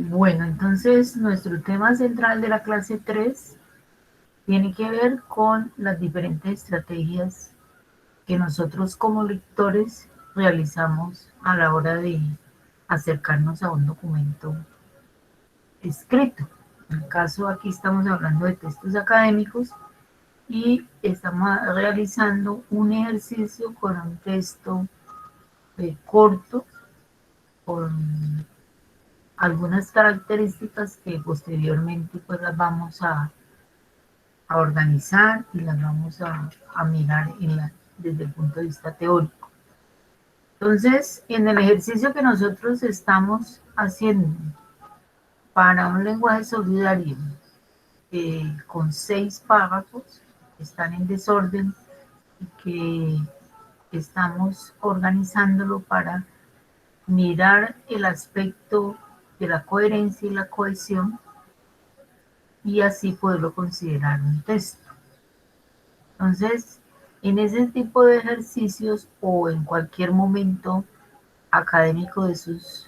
Bueno, entonces nuestro tema central de la clase 3 tiene que ver con las diferentes estrategias que nosotros como lectores realizamos a la hora de acercarnos a un documento escrito. En el caso aquí estamos hablando de textos académicos y estamos realizando un ejercicio con un texto corto, con algunas características que posteriormente pues las vamos a organizar y las vamos a mirar desde el punto de vista teórico. Entonces, en el ejercicio que nosotros estamos haciendo para un lenguaje solidario con 6 párrafos que están en desorden y que estamos organizándolo para mirar el aspecto de la coherencia y la cohesión y así poderlo considerar un texto. Entonces, en ese tipo de ejercicios o en cualquier momento académico de sus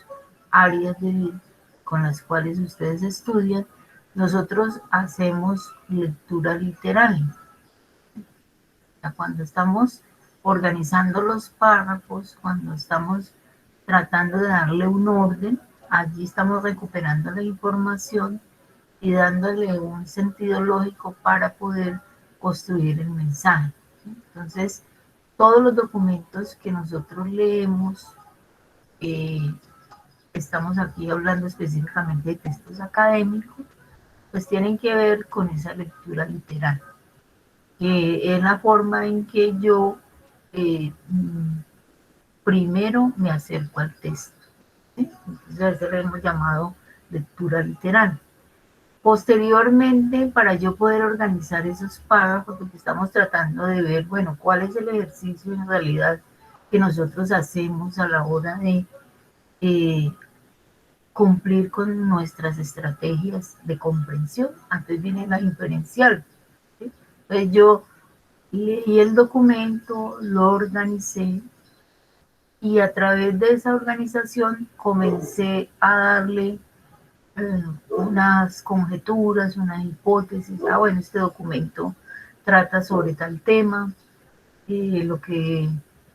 áreas de vida con las cuales ustedes estudian, nosotros hacemos lectura literal. Cuando estamos organizando los párrafos, cuando estamos tratando de darle un orden, allí estamos recuperando la información y dándole un sentido lógico para poder construir el mensaje. Entonces, todos los documentos que nosotros leemos, eh, estamos aquí hablando específicamente de textos académicos, pues tienen que ver con esa lectura literal, que es la forma en que yo primero me acerco al texto. ¿Sí? Entonces a eso le hemos llamado lectura literal. Posteriormente, para yo poder organizar esos párrafos, porque estamos tratando de ver, bueno, cuál es el ejercicio en realidad que nosotros hacemos a la hora de eh, cumplir con nuestras estrategias de comprensión. Antes viene la inferencial. ¿Sí? Entonces yo leí el documento, lo organicé y a través de esa organización comencé a darle unas conjeturas, unas hipótesis. Ah, bueno, este documento trata sobre tal tema, lo que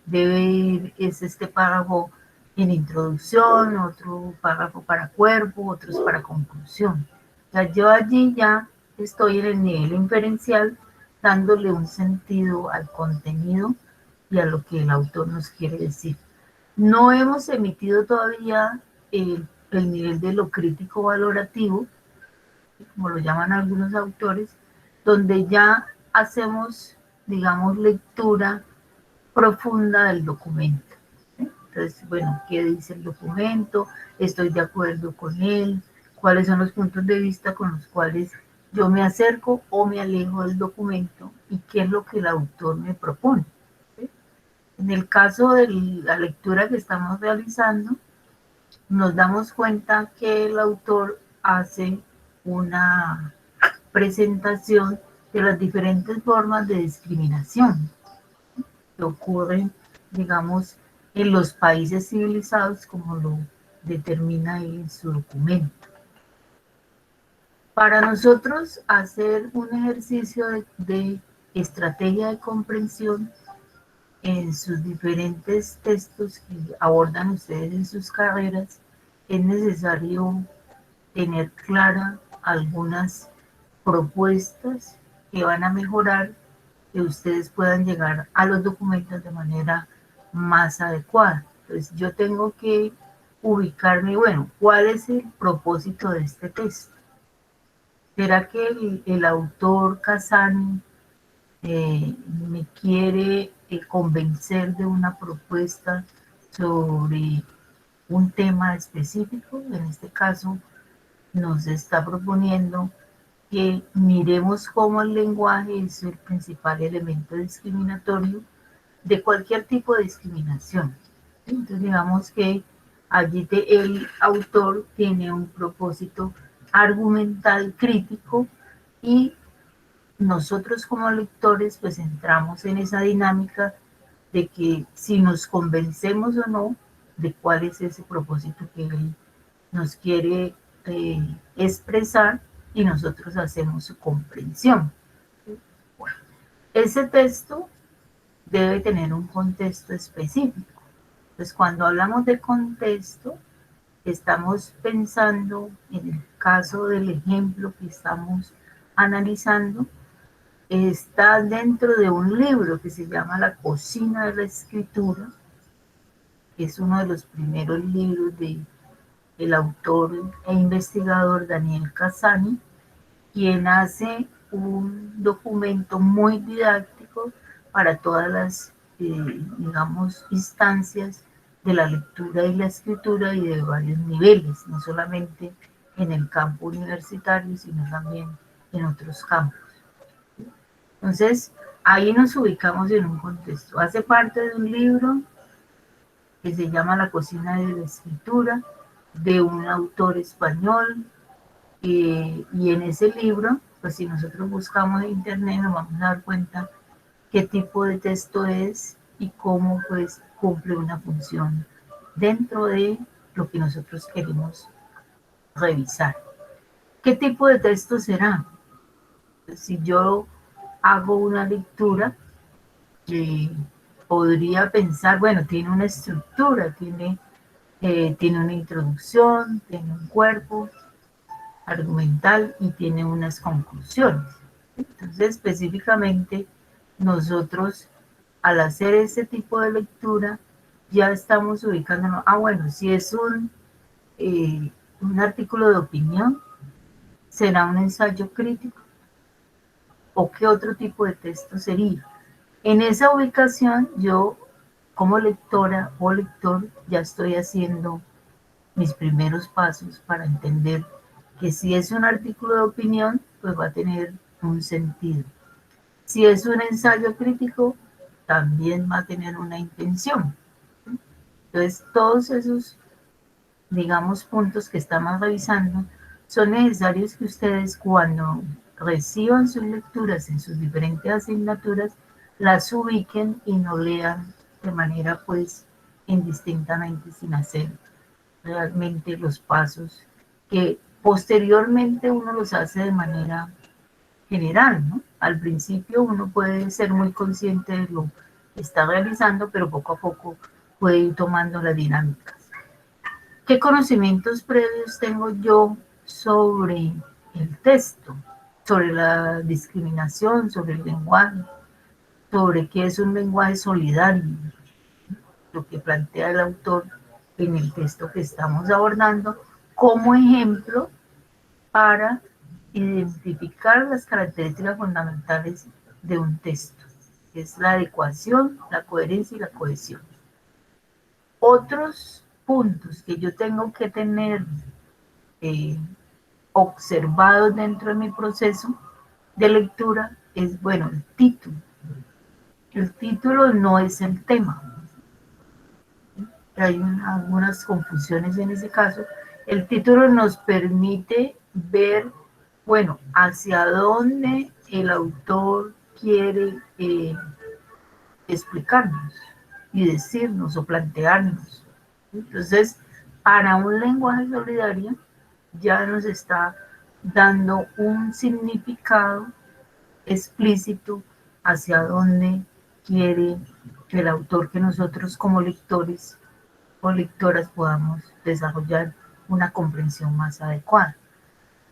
debe ir es este párrafo en introducción, otro párrafo para cuerpo, otros para conclusión. O sea, yo allí ya estoy en el nivel inferencial dándole un sentido al contenido y a lo que el autor nos quiere decir. No hemos emitido todavía el nivel de lo crítico valorativo, como lo llaman algunos autores, donde ya hacemos, digamos, lectura profunda del documento. ¿Sí? Entonces, bueno, ¿qué dice el documento? ¿Estoy de acuerdo con él? ¿Cuáles son los puntos de vista con los cuales yo me acerco o me alejo del documento? ¿Y qué es lo que el autor me propone? ¿Sí? En el caso de la lectura que estamos realizando, nos damos cuenta que el autor hace una presentación de las diferentes formas de discriminación que ocurren, digamos, en los países civilizados, como lo determina él en su documento. Para nosotros hacer un ejercicio de estrategia de comprensión en sus diferentes textos que abordan ustedes en sus carreras, es necesario tener clara algunas propuestas que van a mejorar que ustedes puedan llegar a los documentos de manera más adecuada. Entonces yo tengo que ubicarme, bueno, ¿cuál es el propósito de este texto? ¿Será que el autor Casani me quiere convencer de una propuesta sobre un tema específico? En este caso, nos está proponiendo que miremos cómo el lenguaje es el principal elemento discriminatorio de cualquier tipo de discriminación. Entonces, digamos que allí el autor tiene un propósito argumental crítico y nosotros como lectores pues entramos en esa dinámica de que si nos convencemos o no de cuál es ese propósito que él nos quiere expresar y nosotros hacemos su comprensión. Bueno, ese texto debe tener un contexto específico. Entonces, cuando hablamos de contexto, estamos pensando en el caso del ejemplo que estamos analizando, está dentro de un libro que se llama La cocina de la escritura, que es uno de los primeros libros del autor e investigador Daniel Cassani, quien hace un documento muy didáctico para todas las, digamos, instancias de la lectura y la escritura y de varios niveles, no solamente en el campo universitario, sino también en otros campos. Entonces, ahí nos ubicamos en un contexto. Hace parte de un libro que se llama La cocina de la escritura, de un autor español, y en ese libro, pues si nosotros buscamos en internet nos vamos a dar cuenta qué tipo de texto es y cómo pues cumple una función dentro de lo que nosotros queremos revisar. ¿Qué tipo de texto será? Si yo hago una lectura, eh, podría pensar, bueno, tiene una estructura, tiene una introducción, tiene un cuerpo argumental y tiene unas conclusiones. Entonces, específicamente, nosotros al hacer ese tipo de lectura, ya estamos ubicándonos, bueno, si es un artículo de opinión, será un ensayo crítico o qué otro tipo de texto sería. En esa ubicación, yo como lectora o lector ya estoy haciendo mis primeros pasos para entender que si es un artículo de opinión, pues va a tener un sentido. Si es un ensayo crítico, también va a tener una intención. Entonces, todos esos, digamos, puntos que estamos revisando son necesarios que ustedes cuando reciban sus lecturas en sus diferentes asignaturas, las ubiquen y no lean de manera pues indistintamente sin hacer realmente los pasos que posteriormente uno los hace de manera general, ¿no? Al principio uno puede ser muy consciente de lo que está realizando, pero poco a poco puede ir tomando las dinámicas. ¿Qué conocimientos previos tengo yo sobre el texto, sobre la discriminación, sobre el lenguaje, sobre qué es un lenguaje solidario, lo que plantea el autor en el texto que estamos abordando, como ejemplo para identificar las características fundamentales de un texto, que es la adecuación, la coherencia y la cohesión? Otros puntos que yo tengo que tener eh, observados dentro de mi proceso de lectura es, bueno, el título. El título no es el tema. Hay algunas confusiones en ese caso. El título nos permite ver, bueno, hacia dónde el autor quiere explicarnos y decirnos o plantearnos. Entonces, para un lenguaje solidario ya nos está dando un significado explícito hacia dónde quiere el autor que nosotros como lectores o lectoras podamos desarrollar una comprensión más adecuada.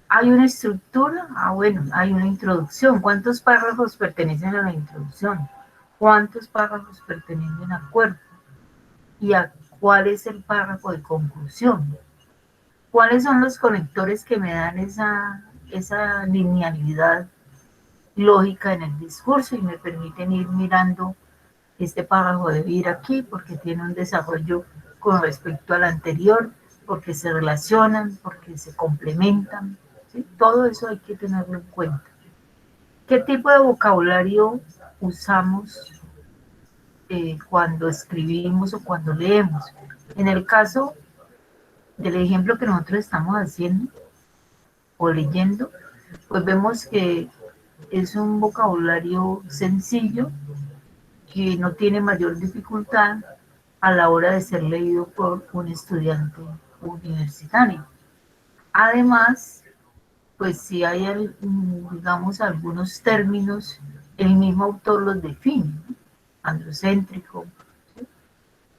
¿Hay una estructura? Bueno, hay una introducción. ¿Cuántos párrafos pertenecen a la introducción? ¿Cuántos párrafos pertenecen al cuerpo? ¿Y a cuál es el párrafo de conclusión? ¿Cuáles son los conectores que me dan esa linealidad lógica en el discurso y me permiten ir mirando este párrafo debe ir aquí porque tiene un desarrollo con respecto al anterior, porque se relacionan, porque se complementan? ¿Sí? Todo eso hay que tenerlo en cuenta. ¿Qué tipo de vocabulario usamos cuando escribimos o cuando leemos? En el caso del ejemplo que nosotros estamos haciendo o leyendo, pues vemos que es un vocabulario sencillo que no tiene mayor dificultad a la hora de ser leído por un estudiante universitario. Además, pues sí hay, digamos, algunos términos, el mismo autor los define, ¿no? Androcéntrico,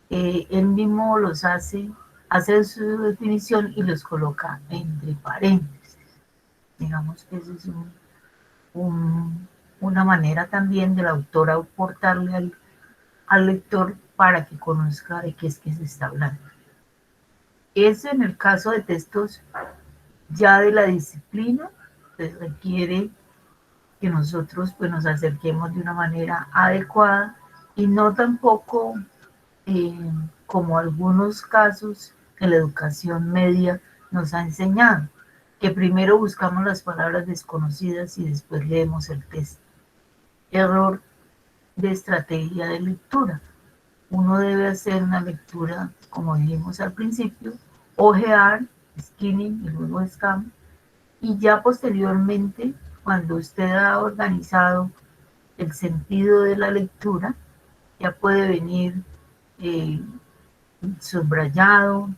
él mismo los hace su definición y los coloca entre paréntesis. Digamos que eso es una manera también del autor aportarle al lector para que conozca de qué es que se está hablando. Eso en el caso de textos ya de la disciplina, pues requiere que nosotros pues, nos acerquemos de una manera adecuada y no tampoco eh, como algunos casos en la educación media nos ha enseñado, que primero buscamos las palabras desconocidas y después leemos el texto. Error de estrategia de lectura. Uno debe hacer una lectura, como dijimos al principio, ojear, skimming y luego scan, y ya posteriormente, cuando usted ha organizado el sentido de la lectura, ya puede venir eh, subrayado,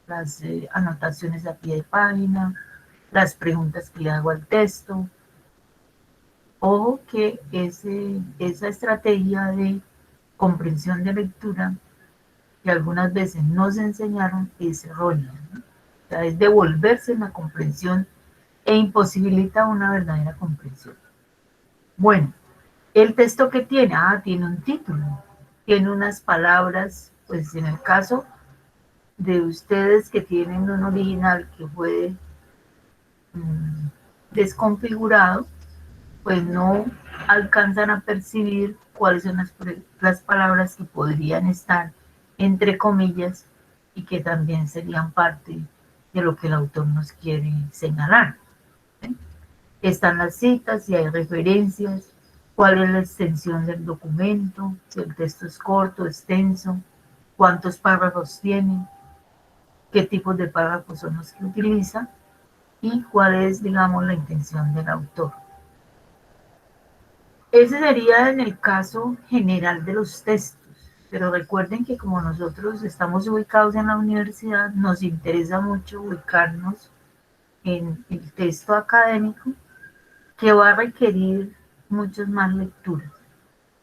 las anotaciones a pie de página, las preguntas que le hago al texto. Ojo que esa estrategia de comprensión de lectura que algunas veces nos enseñaron es errónea, ¿no? O sea, es devolverse en la comprensión e imposibilita una verdadera comprensión. Bueno, el texto que tiene, tiene un título, tiene unas palabras, pues en el caso de ustedes que tienen un original que fue mmm, desconfigurado, pues no alcanzan a percibir cuáles son las palabras que podrían estar entre comillas y que también serían parte de lo que el autor nos quiere señalar. ¿Sí? Están las citas, si hay referencias, cuál es la extensión del documento, si el texto es corto, extenso, cuántos párrafos tiene, qué tipos de párrafos son los que utiliza y cuál es, digamos, la intención del autor. Ese sería en el caso general de los textos, pero recuerden que como nosotros estamos ubicados en la universidad, nos interesa mucho ubicarnos en el texto académico que va a requerir muchas más lecturas,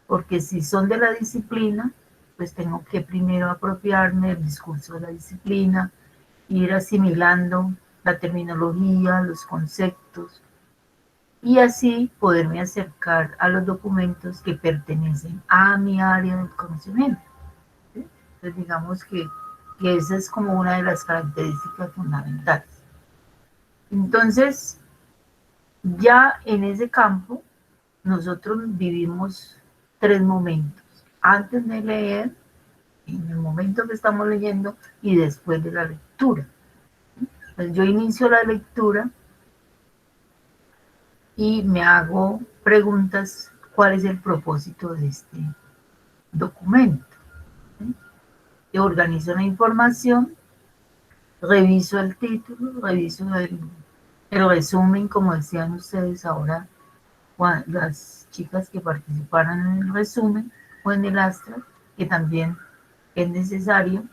porque si son de la disciplina, pues tengo que primero apropiarme del discurso de la disciplina, ir asimilando la terminología, los conceptos, y así poderme acercar a los documentos que pertenecen a mi área del conocimiento. ¿Sí? Entonces digamos que esa es como una de las características fundamentales. Entonces, ya en ese campo, nosotros vivimos tres momentos. Antes de leer, en el momento que estamos leyendo y después de la lectura. Entonces, yo inicio la lectura y me hago preguntas, ¿cuál es el propósito de este documento? ¿Sí? Yo organizo la información, reviso el título, reviso el resumen, como decían ustedes ahora, las chicas que participaron en el resumen o en el astra, que también es necesario.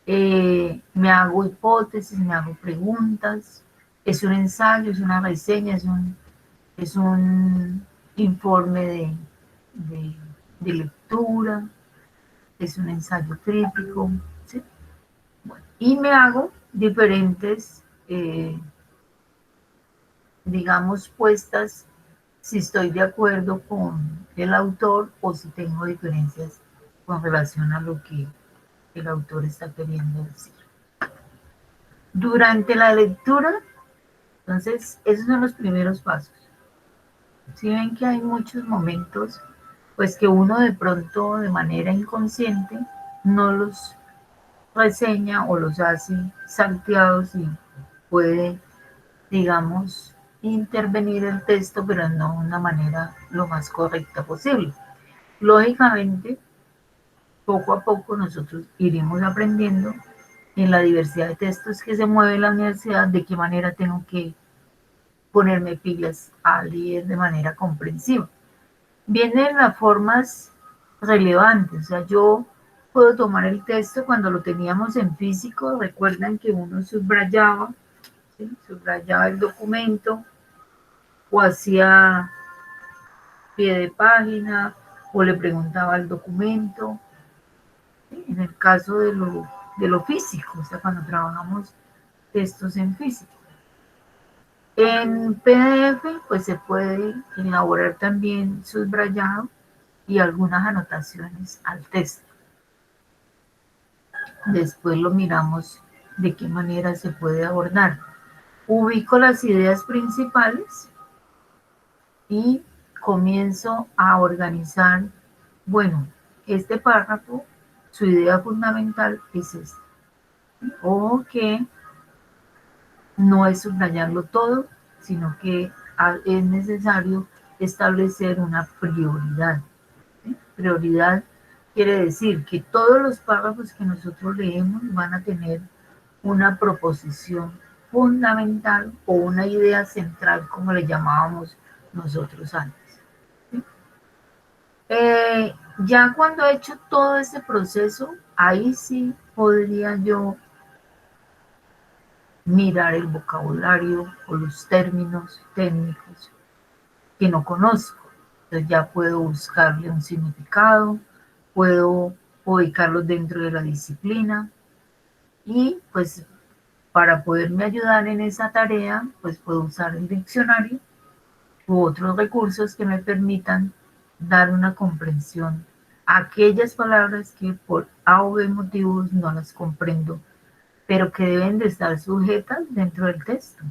Me hago hipótesis, me hago preguntas, es un ensayo, es una reseña, es un informe de, de lectura, es un ensayo crítico, ¿sí? Bueno, y me hago diferentes, digamos, puestas si estoy de acuerdo con el autor o si tengo diferencias con relación a lo que el autor está queriendo decir. Durante la lectura, entonces, esos son los primeros pasos. Si ven que hay muchos momentos, pues que uno de pronto de manera inconsciente no los reseña o los hace salteados y puede, digamos, intervenir el texto, pero no de una manera lo más correcta posible. Lógicamente, poco a poco nosotros iremos aprendiendo en la diversidad de textos que se mueve en la universidad, de qué manera tengo que ponerme pilas a leer de manera comprensiva. Vienen las formas relevantes, o sea, yo puedo tomar el texto cuando lo teníamos en físico, recuerdan que uno subrayaba ¿sí? Subrayaba el documento o hacía pie de página o le preguntaba al documento, ¿sí? En el caso de lo físico, o sea, cuando trabajamos textos en físico. En PDF, pues se puede elaborar también subrayado y algunas anotaciones al texto. Después lo miramos de qué manera se puede abordar. Ubico las ideas principales y comienzo a organizar, bueno, este párrafo, su idea fundamental es esta. O que no es subrayarlo todo, sino que es necesario establecer una prioridad. ¿Sí? Prioridad quiere decir que todos los párrafos que nosotros leemos van a tener una proposición fundamental o una idea central, como le llamábamos nosotros antes. ¿Sí? Ya cuando he hecho todo ese proceso, ahí sí podría yo mirar el vocabulario o los términos técnicos que no conozco. Entonces ya puedo buscarle un significado, puedo ubicarlos dentro de la disciplina y pues para poderme ayudar en esa tarea, pues puedo usar el diccionario u otros recursos que me permitan dar una comprensión a aquellas palabras que por A o B motivos no las comprendo, pero que deben de estar sujetas dentro del texto,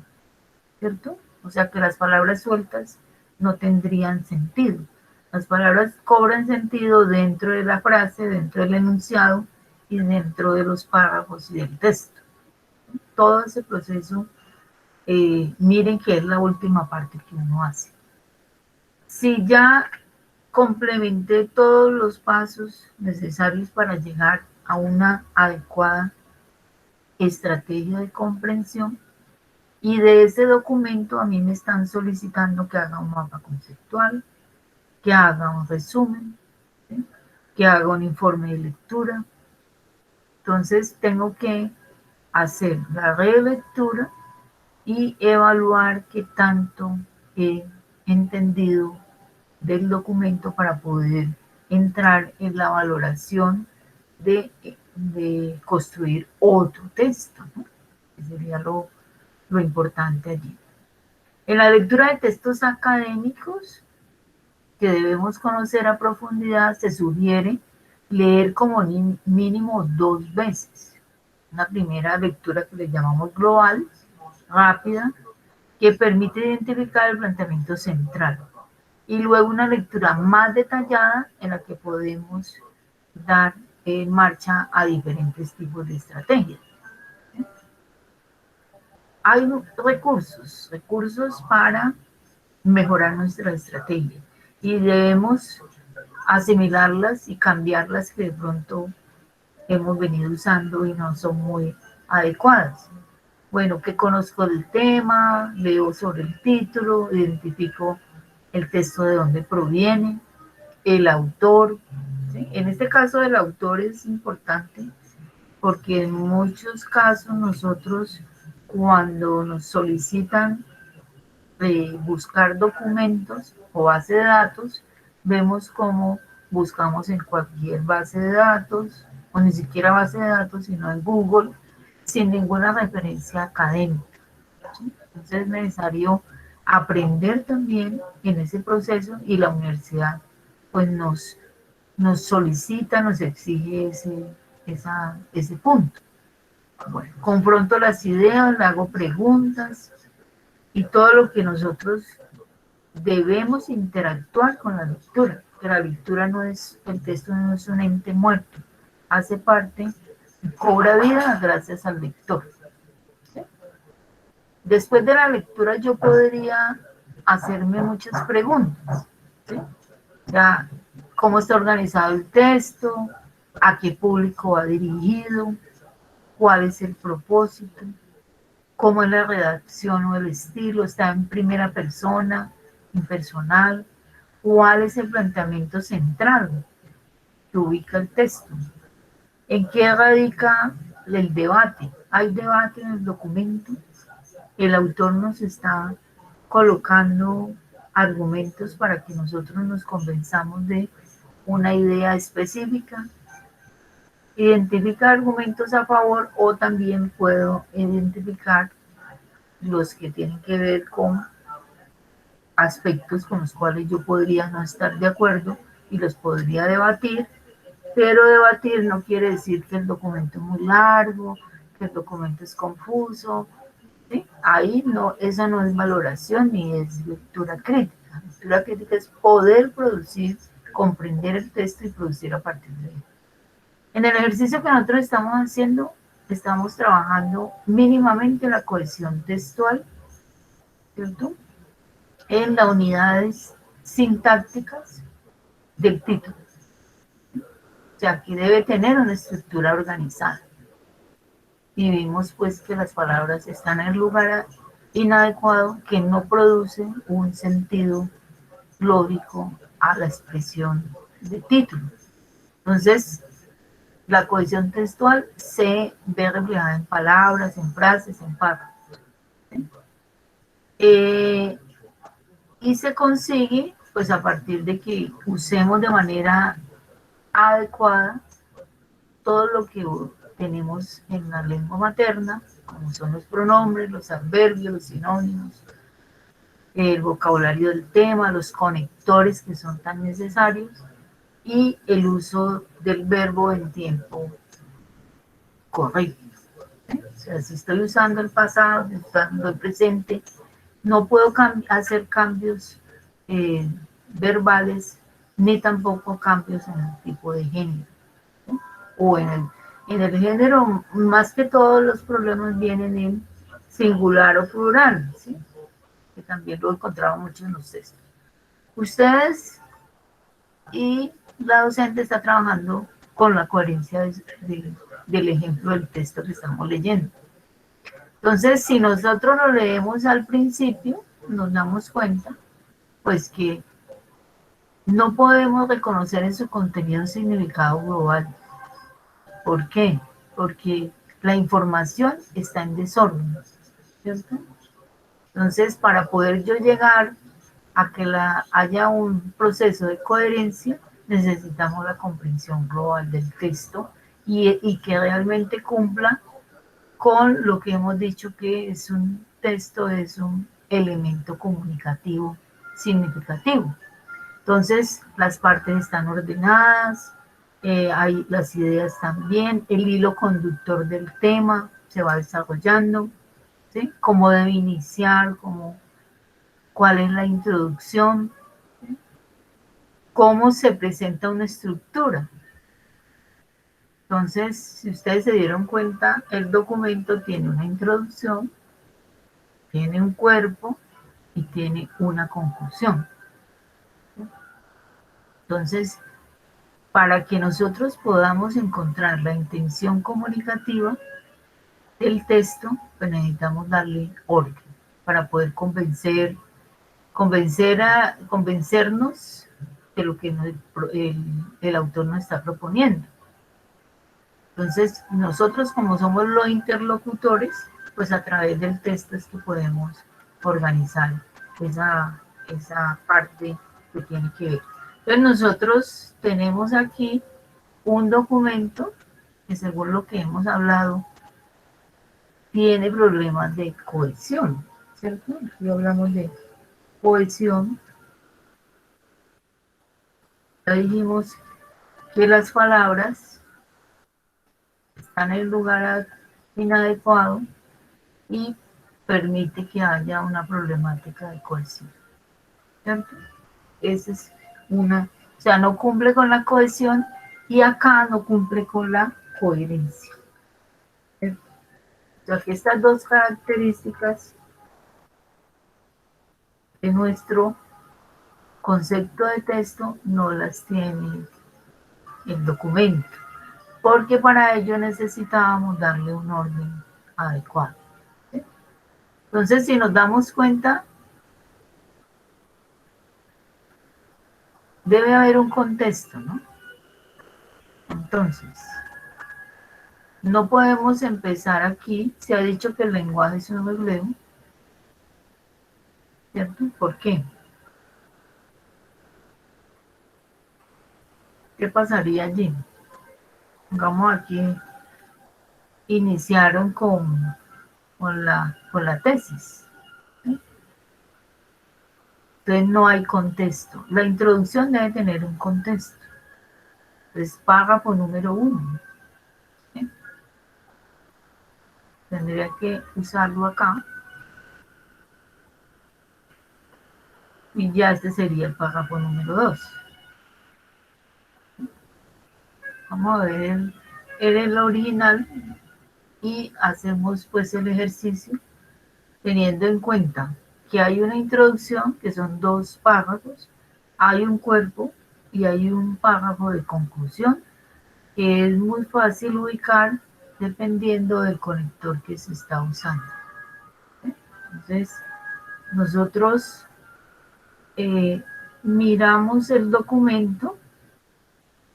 ¿cierto? O sea que las palabras sueltas no tendrían sentido. Las palabras cobran sentido dentro de la frase, dentro del enunciado y dentro de los párrafos y del texto. Todo ese proceso, miren que es la última parte que uno hace. Si ya complementé todos los pasos necesarios para llegar a una adecuada estrategia de comprensión, y de ese documento a mí me están solicitando que haga un mapa conceptual, que haga un resumen, ¿sí? Que haga un informe de lectura. Entonces tengo que hacer la relectura y evaluar qué tanto he entendido del documento para poder entrar en la valoración de construir otro texto, ¿no? Que sería lo importante allí. En la lectura de textos académicos que debemos conocer a profundidad, se sugiere leer como mínimo 2 veces. Una primera lectura que le llamamos global, rápida, que permite identificar el planteamiento central. Y luego una lectura más detallada en la que podemos dar en marcha a diferentes tipos de estrategias. Hay recursos para mejorar nuestra estrategia y debemos asimilarlas y cambiarlas que de pronto hemos venido usando y no son muy adecuadas. Bueno, que conozco el tema, leo sobre el título, identifico el texto de dónde proviene, el autor. ¿Sí? En este caso el autor es importante porque en muchos casos nosotros cuando nos solicitan buscar documentos o base de datos, vemos cómo buscamos en cualquier base de datos, o ni siquiera base de datos, sino en Google, sin ninguna referencia académica. ¿Sí? Entonces es necesario aprender también en ese proceso y la universidad pues nos solicita, nos exige ese punto. Bueno, confronto las ideas, le hago preguntas y todo lo que nosotros debemos interactuar con la lectura, que la lectura no es, el texto no es un ente muerto, hace parte, cobra vida gracias al lector. ¿Sí? Después de la lectura yo podría hacerme muchas preguntas. ¿Sí? Ya, ¿cómo está organizado el texto? ¿A qué público va dirigido? ¿Cuál es el propósito? ¿Cómo es la redacción o el estilo? ¿Está en primera persona, impersonal? ¿Cuál es el planteamiento central que ubica el texto? ¿En qué radica el debate? ¿Hay debate en el documento? El autor nos está colocando argumentos para que nosotros nos convenzamos de una idea específica. Identifica argumentos a favor o también puedo identificar los que tienen que ver con aspectos con los cuales yo podría no estar de acuerdo y los podría debatir, pero debatir no quiere decir que el documento es muy largo, que el documento es confuso, ¿sí? Ahí no, eso no es valoración ni es lectura crítica. Lectura crítica es poder producir, comprender el texto y producir a partir de él. En el ejercicio que nosotros estamos haciendo, estamos trabajando mínimamente la cohesión textual, ¿cierto? En las unidades sintácticas del título. O sea, aquí debe tener una estructura organizada. Y vimos pues que las palabras están en el lugar inadecuado, que no producen un sentido lógico a la expresión de título. Entonces, la cohesión textual se ve reflejada en palabras, en frases, en párrafos. Y se consigue pues a partir de que usemos de manera adecuada todo lo que tenemos en la lengua materna, como son los pronombres, los adverbios, los sinónimos, el vocabulario del tema, los conectores que son tan necesarios y el uso del verbo en tiempo correcto. O sea, si estoy usando el pasado, usando el presente, no puedo hacer cambios verbales ni tampoco cambios en el tipo de género, ¿sí? O en el género, más que todos los problemas vienen en singular o plural, ¿sí? Que también lo encontraba mucho en los textos. Ustedes y la docente está trabajando con la coherencia del ejemplo del texto que estamos leyendo. Entonces, si nosotros lo leemos al principio, nos damos cuenta, pues que no podemos reconocer en su contenido un significado global. ¿Por qué? Porque la información está en desorden, ¿cierto? Entonces, para poder yo llegar a que haya un proceso de coherencia, necesitamos la comprensión global del texto y que realmente cumpla con lo que hemos dicho que es un texto, es un elemento comunicativo significativo. Entonces, las partes están ordenadas, las ideas también, el hilo conductor del tema se va desarrollando, ¿sí? Cómo debe iniciar, cuál es la introducción, ¿sí? Cómo se presenta una estructura. Entonces, si ustedes se dieron cuenta, el documento tiene una introducción, tiene un cuerpo y tiene una conclusión. Entonces, para que nosotros podamos encontrar la intención comunicativa del texto, pues necesitamos darle orden para poder convencernos de lo que el autor nos está proponiendo. Entonces, nosotros como somos los interlocutores, pues a través del texto es que podemos organizar esa parte que tiene que ver. Entonces, nosotros tenemos aquí un documento que según lo que hemos hablado, tiene problemas de cohesión, ¿cierto? Aquí hablamos de cohesión. Ya dijimos que las palabras están en el lugar inadecuado y permite que haya una problemática de cohesión, ¿cierto? Esa es o sea, no cumple con la cohesión y acá no cumple con la coherencia, ¿cierto? O sea, estas dos características de nuestro concepto de texto no las tiene el documento, porque para ello necesitábamos darle un orden adecuado, ¿sí? Entonces, si nos damos cuenta, debe haber un contexto, ¿no? Entonces, no podemos empezar aquí, se ha dicho que el lenguaje es un reflejo, ¿cierto? ¿Por qué? ¿Qué pasaría allí? Pongamos aquí, iniciaron con la tesis, ¿sí? Entonces no hay contexto. La introducción debe tener un contexto. Entonces, párrafo número 1. ¿Sí? Tendría que usarlo acá. Y ya este sería el párrafo número 2. Vamos a ver el original y hacemos pues el ejercicio teniendo en cuenta que hay una introducción, que son 2 párrafos, hay un cuerpo y hay un párrafo de conclusión que es muy fácil ubicar dependiendo del conector que se está usando. Entonces, nosotros miramos el documento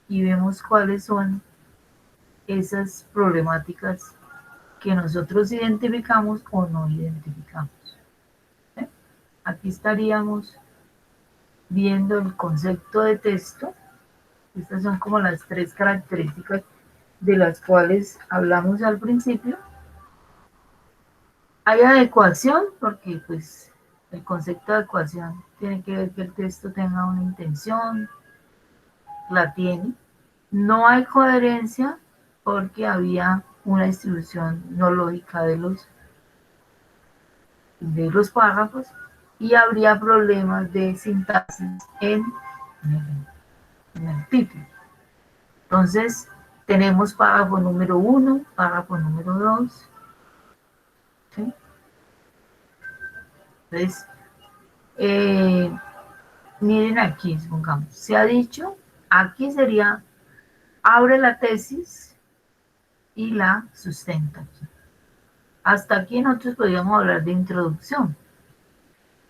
y vemos cuáles son esas problemáticas que nosotros identificamos o no identificamos. ¿Sí? Aquí estaríamos viendo el concepto de texto. Estas son como las 3 características de las cuales hablamos al principio. Hay adecuación, porque pues el concepto de adecuación tiene que ver que el texto tenga una intención, la tiene. No hay coherencia porque había una distribución no lógica de los párrafos y habría problemas de sintaxis en el título. Entonces, tenemos párrafo número 1, párrafo número 2. ¿Sí? Entonces, eh, miren aquí, supongamos, se ha dicho, aquí sería, abre la tesis y la sustenta aquí. Hasta aquí nosotros podríamos hablar de introducción.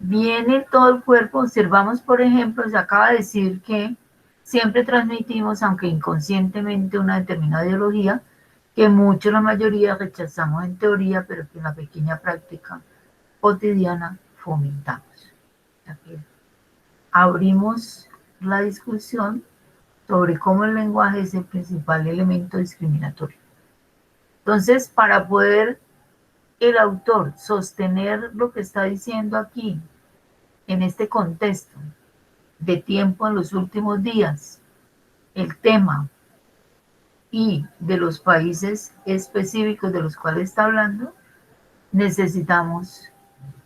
Viene todo el cuerpo, observamos, por ejemplo, se acaba de decir que siempre transmitimos, aunque inconscientemente, una determinada ideología, que muchos, la mayoría, rechazamos en teoría, pero que en la pequeña práctica cotidiana fomentamos. Aquí abrimos la discusión sobre cómo el lenguaje es el principal elemento discriminatorio. Entonces, para poder el autor sostener lo que está diciendo aquí, en este contexto de tiempo en los últimos días, el tema y de los países específicos de los cuales está hablando, necesitamos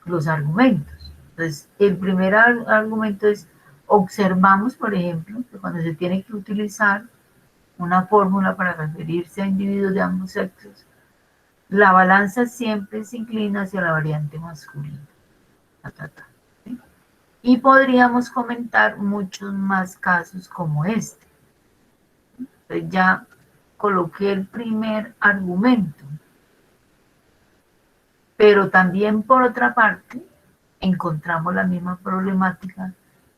los argumentos. Entonces, el primer argumento es, observamos, por ejemplo, que cuando se tiene que utilizar una fórmula para referirse a individuos de ambos sexos, la balanza siempre se inclina hacia la variante masculina. ¿Sí? Y podríamos comentar muchos más casos como este. Entonces ya coloqué el primer argumento, pero también por otra parte encontramos la misma problemática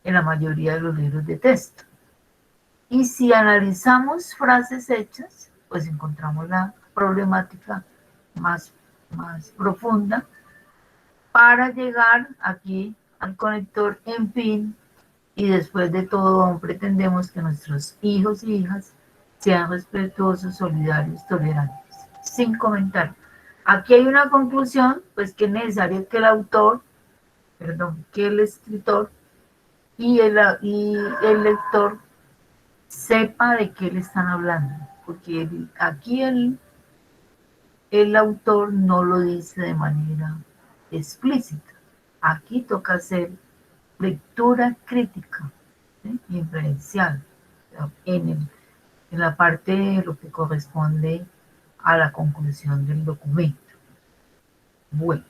en la mayoría de los libros de texto. Y si analizamos frases hechas, pues encontramos la problemática más profunda para llegar aquí al conector en fin, y después de todo aún pretendemos que nuestros hijos y hijas sean respetuosos, solidarios, tolerantes, sin comentar. Aquí hay una conclusión, pues que es necesario que el autor, perdón, que el escritor y el lector sepa de qué le están hablando, porque aquí el autor no lo dice de manera explícita. Aquí toca hacer lectura crítica, ¿sí? Inferencial, en la parte de lo que corresponde a la conclusión del documento. Bueno.